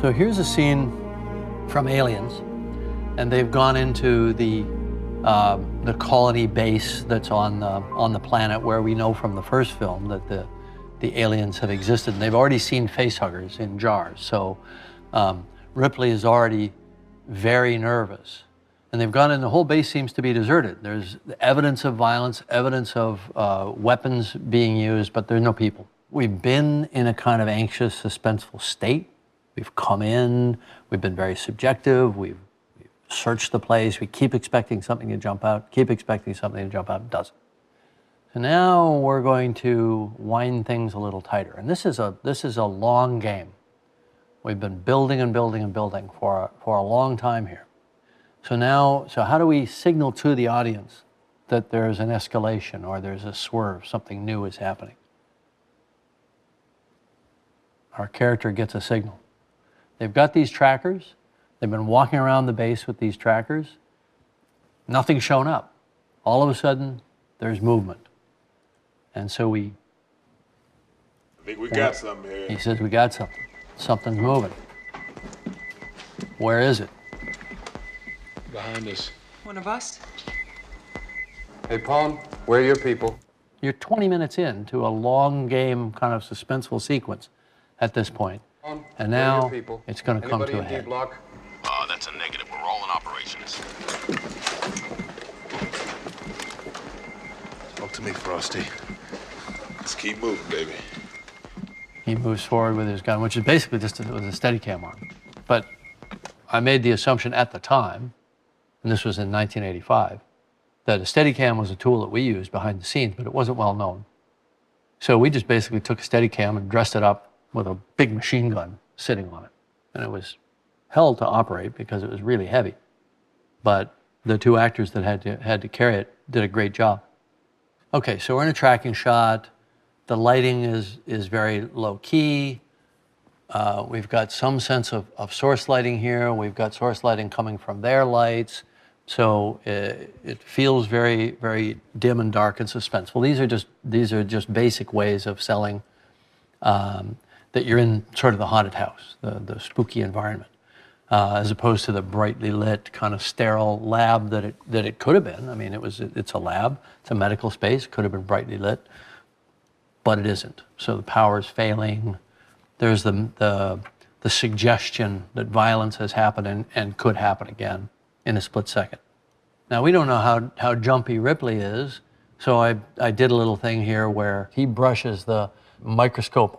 So here's a scene from Aliens, and they've gone into the colony base that's on the planet where we know from the first film that the aliens have existed. And they've already seen facehuggers in jars. So Ripley is already very nervous. And they've gone in, the whole base seems to be deserted. There's evidence of violence, evidence of weapons being used, but there's no people. We've been in a kind of anxious, suspenseful state. We've come in, we've been very subjective, we've searched the place, we keep expecting something to jump out, keep expecting something to jump out, it doesn't. So now we're going to wind things a little tighter. And this is a long game. We've been building and building and building for a long time here. So how do we signal to the audience that there's an escalation or there's a swerve, something new is happening? Our character gets a signal. They've got these trackers. They've been walking around the base with these trackers. Nothing's shown up. All of a sudden, there's movement. And so I think we got something here. He says, we got something. Something's moving. Where is it? Behind us. One of us? Hey, Pawn, where are your people? You're 20 minutes into a long game kind of suspenseful sequence at this point. And now it's going to come to a head. That's a negative. We're all in operations. Talk to me, Frosty. Let's keep moving, baby. He moves forward with his gun, which is basically just with a Steadicam on. But I made the assumption at the time, and this was in 1985, that a Steadicam was a tool that we used behind the scenes, but it wasn't well known. So we just basically took a Steadicam and dressed it up with a big machine gun sitting on it. And it was hell to operate because it was really heavy. But the two actors that had to carry it did a great job. Okay, so we're in a tracking shot. The lighting is very low key. We've got some sense of source lighting here. We've got source lighting coming from their lights. So it feels very, very dim and dark and suspenseful. These are just basic ways of selling that you're in sort of the haunted house, the spooky environment, as opposed to the brightly lit kind of sterile lab that it could have been. I mean, it's a lab, it's a medical space, could have been brightly lit, but it isn't. So the power's failing. There's the suggestion that violence has happened and could happen again in a split second. Now, we don't know how jumpy Ripley is, so I did a little thing here where he brushes the microscope